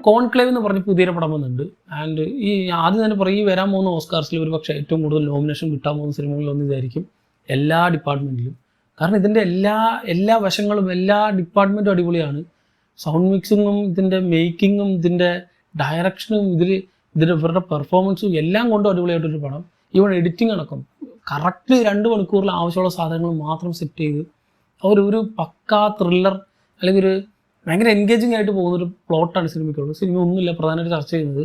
Conclave എന്ന് പറഞ്ഞ് പുതിയൊരു പടം വന്നിട്ടുണ്ട്. ആൻഡ് ഈ ആദ്യം തന്നെ പറയും ഈ വരാൻ പോകുന്ന ഓസ്കാർസിൽ ഒരു പക്ഷേ ഏറ്റവും കൂടുതൽ നോമിനേഷൻ കിട്ടാൻ പോകുന്ന സിനിമകളിലൊന്നും ഇതായിരിക്കും എല്ലാ ഡിപ്പാർട്ട്മെൻറ്റിലും. കാരണം ഇതിൻ്റെ എല്ലാ വശങ്ങളും എല്ലാ ഡിപ്പാർട്ട്മെൻറ്റും അടിപൊളിയാണ്. സൗണ്ട് മിക്സിങ്ങും ഇതിൻ്റെ മേക്കിങ്ങും ഇതിൻ്റെ ഡയറക്ഷനും ഇതിൻ്റെ ഇവരുടെ പെർഫോമൻസും എല്ലാം കൊണ്ടും അടിപൊളിയായിട്ടൊരു പടം. ഈവൺ എഡിറ്റിംഗ് അടക്കം കറക്റ്റ് 2 മണിക്കൂറിൽ ആവശ്യമുള്ള സാധനങ്ങൾ മാത്രം സെറ്റ് ചെയ്ത് ഒരു പക്കാ ത്രില്ലർ അല്ലെങ്കിൽ ഒരു ഭയങ്കര എൻഗേജിങ് ആയിട്ട് പോകുന്നൊരു പ്ലോട്ടാണ് സിനിമയ്ക്കുള്ളത്. സിനിമ ഒന്നുമില്ല, പ്രധാനമായിട്ട് ചർച്ച ചെയ്യുന്നത്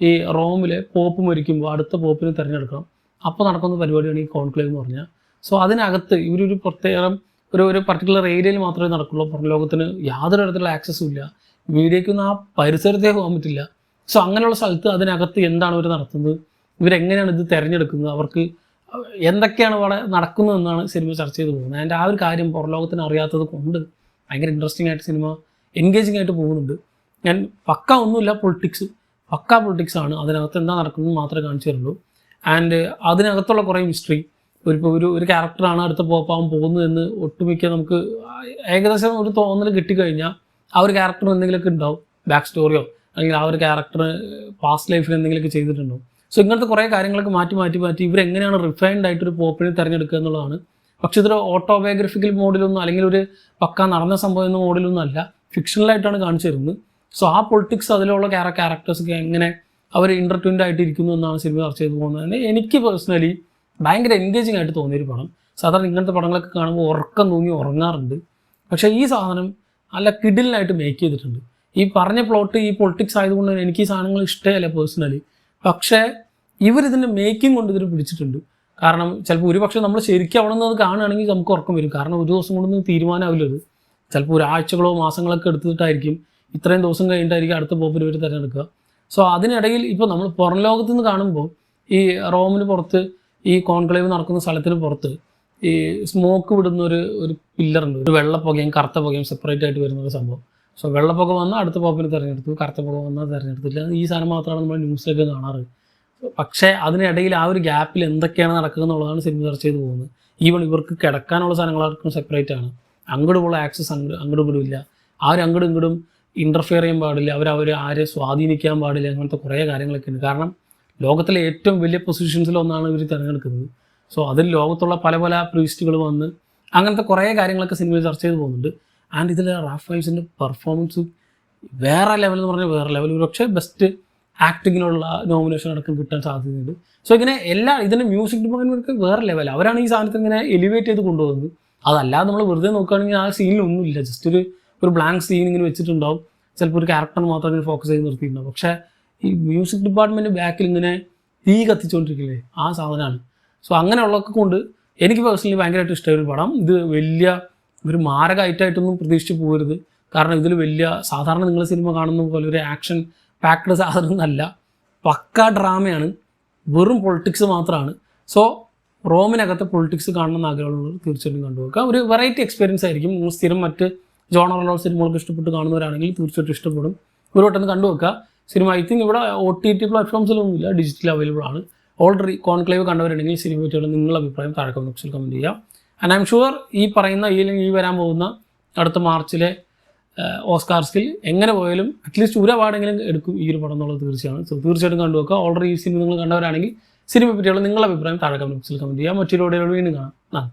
ഈ റോമിലെ പോപ്പ് മരിക്കുമ്പോൾ അടുത്ത പോപ്പിനെ തിരഞ്ഞെടുക്കണം, അപ്പോൾ നടക്കുന്ന പരിപാടിയാണ് ഈ കോൺക്ലേവ് എന്ന് പറഞ്ഞാൽ. സോ അതിനകത്ത് ഇവരൊരു പ്രത്യേകം ഒരു പർട്ടിക്കുലർ ഏരിയയിൽ മാത്രമേ നടക്കുള്ളൂ. പുറം ലോകത്തിന് യാതൊരു തരത്തിലുള്ള ആക്സസും ഇല്ല, മീഡിയയ്ക്കൊന്നും ആ പരിസരത്തേക്ക് പോകാൻ പറ്റില്ല. സോ അങ്ങനെയുള്ള സ്ഥലത്ത് അതിനകത്ത് എന്താണ് ഇവർ നടത്തുന്നത്, ഇവരെങ്ങനെയാണ് ഇത് തിരഞ്ഞെടുക്കുന്നത്, അവർക്ക് എന്തൊക്കെയാണ് ഇവിടെ നടക്കുന്നതെന്നാണ് സിനിമ ചർച്ച ചെയ്ത് പോകുന്നത്. അതിൻ്റെ ആ ഒരു കാര്യം പുറം ലോകത്തിന് അറിയാത്തത് കൊണ്ട് ഭയങ്കര ഇൻട്രസ്റ്റിംഗ് ആയിട്ട് സിനിമ എൻഗേജിങ് ആയിട്ട് പോകുന്നുണ്ട്. ഞാൻ പക്ക ഒന്നുമില്ല, പക്ക പൊളിറ്റിക്സാണ്. അതിനകത്ത് എന്താ നടക്കുന്നത് മാത്രമേ കാണിച്ചു തരുള്ളൂ. ആൻഡ് അതിനകത്തുള്ള കുറേ മിസ്റ്ററി, ഒരു ക്യാരക്ടറാണ് അടുത്ത പോപ്പാവാൻ പോകുന്നതെന്ന് ഒട്ടുമിക്ക നമുക്ക് ഏകദേശം ഒരു തോന്നൽ കിട്ടിക്കഴിഞ്ഞാൽ ആ ഒരു ക്യാരക്ടർ എന്തെങ്കിലുമൊക്കെ ഉണ്ടാവും, ബാക്ക് സ്റ്റോറിയോ അല്ലെങ്കിൽ ആ ഒരു ക്യാരക്ടർ പാസ്റ്റ് ലൈഫിൽ എന്തെങ്കിലുമൊക്കെ ചെയ്തിട്ടുണ്ടാവും. സോ ഇങ്ങനത്തെ കുറേ കാര്യങ്ങളൊക്കെ മാറ്റി ഇവരെങ്ങനെയാണ് റിഫൈൻഡ് ആയിട്ടൊരു പോപ്പിനെ തിരഞ്ഞെടുക്കുക എന്നുള്ളതാണ്. പക്ഷേ ഇതൊരു ഓട്ടോബയോഗ്രഫിക്കൽ മോഡിലൊന്നും അല്ലെങ്കിൽ ഒരു പക്ക നടന്ന സംഭവം എന്ന മോഡിലൊന്നും അല്ല, ഫിക്ഷണലായിട്ടാണ് കാണിച്ചു തരുന്നത്. സോ ആ പൊളിറ്റിക്സ് അതിലുള്ള ക്യാരക്ടേഴ്സൊക്കെ എങ്ങനെ അവർ ഇൻ്റർട്വിൻഡ് ആയിട്ട് ഇരിക്കുന്നു എന്നാണ് സിനിമ ചർച്ച ചെയ്ത് പോകുന്നത്. എനിക്ക് പേഴ്സണലി ഭയങ്കര എൻഗേജിങ് ആയിട്ട് തോന്നിയൊരു പടം. സാധാരണ ഇങ്ങനത്തെ പടങ്ങളൊക്കെ കാണുമ്പോൾ ഉറക്കം തൂങ്ങി ഉറങ്ങാറുണ്ട്, പക്ഷേ ഈ സാധനം നല്ല കിഡിലിനായിട്ട് മേക്ക് ചെയ്തിട്ടുണ്ട്. ഈ പറഞ്ഞ പ്ലോട്ട് ഈ പൊളിറ്റിക്സ് ആയതുകൊണ്ട് തന്നെ എനിക്ക് ഈ സാധനങ്ങൾ ഇഷ്ടമല്ല പേഴ്സണലി, പക്ഷേ ഇവരിതിൻ്റെ മേക്കിംഗ് കൊണ്ട് ഇതിൽ പിടിച്ചിട്ടുണ്ട്. കാരണം ചിലപ്പോൾ ഒരുപക്ഷെ നമ്മൾ ശരിക്കും അവിടെ നിന്ന് കാണുകയാണെങ്കിൽ നമുക്ക് ഉറക്കം വരും. കാരണം ഒരു ദിവസം കൊണ്ടൊന്നും തീരുമാനമാവില്ലത്. ചിലപ്പോൾ ഒരാഴ്ചകളോ മാസങ്ങളൊക്കെ എടുത്തിട്ടായിരിക്കും, ഇത്രയും ദിവസം കഴിഞ്ഞിട്ടായിരിക്കും അടുത്ത പോപ്പിന് ഇവർ തിരഞ്ഞെടുക്കുക. സോ അതിനിടയിൽ ഇപ്പോൾ നമ്മൾ പുറം ലോകത്തു നിന്ന് കാണുമ്പോൾ ഈ റോമിന് പുറത്ത് ഈ കോൺക്ലേവ് നടക്കുന്ന സ്ഥലത്തിന് പുറത്ത് ഈ സ്മോക്ക് വിടുന്ന ഒരു പില്ലറുണ്ട്, ഒരു വെള്ളപ്പുകയും കറുത്ത പുകയും സെപ്പറേറ്റ് ആയിട്ട് വരുന്നൊരു സംഭവം. സോ വെള്ളപ്പുക വന്നാൽ അടുത്ത പോപ്പിന് തിരഞ്ഞെടുത്തു, കറുത്ത പുക വന്നാൽ തിരഞ്ഞെടുത്തില്ല. ഈ സാധനം മാത്രമാണ് നമ്മൾ ന്യൂസിലൊക്കെ കാണാറ്. പക്ഷേ അതിനിടയിൽ ആ ഒരു ഗ്യാപ്പിൽ എന്തൊക്കെയാണ് നടക്കുക എന്നുള്ളതാണ് സിനിമ ചർച്ച ചെയ്ത് പോകുന്നത്. ഈവൺ ഇവർക്ക് കിടക്കാനുള്ള സാധനങ്ങളാർക്കും സെപ്പറേറ്റ് ആണ്, അങ്ങോട്ടുള്ള ആക്സസ് അങ്ങോട്ടും ഇങ്ങോട്ടും ഇല്ല, അങ്ങോട്ടും ഇങ്ങോട്ടും ഇൻ്റർഫിയർ ചെയ്യാൻ പാടില്ല, അവർ ആരെ സ്വാധീനിക്കാൻ പാടില്ല, അങ്ങനത്തെ കുറേ കാര്യങ്ങളൊക്കെ ഉണ്ട്. കാരണം ലോകത്തിലെ ഏറ്റവും വലിയ പൊസിഷൻസിലൊന്നാണ് ഇവർ തിരഞ്ഞെടുക്കുന്നത്. സോ അതിൽ ലോകത്തുള്ള പല പ്രീസ്റ്റുകൾ വന്ന് അങ്ങനത്തെ കുറേ കാര്യങ്ങളൊക്കെ സിനിമയിൽ ചർച്ച ചെയ്ത് പോകുന്നുണ്ട്. ആൻഡ് ഇതിൽ റാഫ് ഫൈവ്സിൻ്റെ പെർഫോമൻസ് വേറെ ലെവൽ എന്ന് പറഞ്ഞാൽ വേറെ ലെവൽ, പക്ഷേ ബെസ്റ്റ് ആക്ടിങ്ങിനുള്ള നോമിനേഷൻ അടക്കം കിട്ടാൻ സാധ്യതയുണ്ട്. സോ ഇങ്ങനെ ഇതിൻ്റെ മ്യൂസിക് ഡിപ്പാർട്ട്മെൻറ്റ് വേറെ ലെവൽ, അവരാണ് ഈ സാധനത്തിൽ ഇങ്ങനെ എലിവേറ്റ് ചെയ്ത് കൊണ്ടുപോകുന്നത്. അതല്ലാതെ നമ്മൾ വെറുതെ നോക്കുകയാണെങ്കിൽ ആ സീനിലൊന്നുമില്ല, ജസ്റ്റ് ഒരു ബ്ലാങ്ക് സീൻ ഇങ്ങനെ വെച്ചിട്ടുണ്ടാവും, ചിലപ്പോൾ ഒരു ക്യാരക്ടർ മാത്രം ഇങ്ങനെ ഫോക്കസ് ചെയ്ത് നിർത്തിയിട്ടുണ്ടാവും. പക്ഷേ ഈ മ്യൂസിക് ഡിപ്പാർട്ട്മെൻറ്റ് ബാക്കിൽ ഇങ്ങനെ തീ കത്തിച്ചുകൊണ്ടിരിക്കില്ലേ, ആ സാധനമാണ്. സോ അങ്ങനെയുള്ളതൊക്കെ കൊണ്ട് എനിക്ക് പേഴ്സണലി ഭയങ്കരമായിട്ട് ഇഷ്ടമായ ഒരു പടം. ഇത് വലിയ ഒരു മാരകമായിട്ടൊന്നും പ്രതീക്ഷിച്ച് പോകരുത്. കാരണം ഇതിൽ വലിയ സാധാരണ നിങ്ങൾ സിനിമ കാണുന്ന പോലെ ഒരു ആക്ഷൻ പാക്ഡ് സാധനം അല്ല, പക്ക ഡ്രാമയാണ്, വെറും പൊളിറ്റിക്സ് മാത്രമാണ്. സോ റോമിനകത്തെ പൊളിറ്റിക്സ് കാണണമെന്ന് ആഗ്രഹമുള്ളവർ തീർച്ചയായിട്ടും കണ്ടുവെക്കുക. ഒരു വെറൈറ്റി എക്സ്പീരിയൻസ് ആയിരിക്കും. സ്ഥിരം മറ്റ് ജോണറുള്ള സിനിമകൾക്ക് ഇഷ്ടപ്പെട്ട് കാണുന്നവരാണെങ്കിൽ തീർച്ചയായിട്ടും ഇഷ്ടപ്പെടും. ഒരു വട്ടം കണ്ടുവെക്കുക സിനിമ. ഐ തിങ്ക് ഇവിടെ OTT പ്ലാറ്റ്ഫോംസിലൊന്നുമില്ല, ഡിജിറ്റൽ അവൈലബിൾ ആണ്. ഓൾറെഡി കോൺക്ലേവ് കണ്ടവരുണ്ടെങ്കിൽ സിനിമ പറ്റിയുള്ള നിങ്ങളുടെ അഭിപ്രായം താഴെ കമന്റ് ബോക്സിൽ കമൻറ്റ് ചെയ്യുക. ആൻഡ് ഐ എം ഷുവർ ഈ പറയുന്ന ഈ വരാൻ പോകുന്ന അടുത്ത മാർച്ചിലെ ഓസ്കാർസിൽ എങ്ങനെ പോയാലും അറ്റ്ലീസ്റ്റ് ഒരു അവാർഡെങ്കിലും എടുക്കും ഈ ഒരു പടം എന്നുള്ളത് തീർച്ചയാണ്. സോ തീർച്ചയായിട്ടും കണ്ടുവെക്കുക. ഓൾറെഡി ഈ സിനിമ നിങ്ങൾ കണ്ടവരാണെങ്കിൽ സിനിമയെ പറ്റിയുള്ള നിങ്ങളുടെ അഭിപ്രായം താഴെ കമന്റ് ബോക്സിൽ കമൻറ്റ് ചെയ്യുക. മറ്റൊരു വീഡിയോയിൽ വീണ്ടും കാണാം.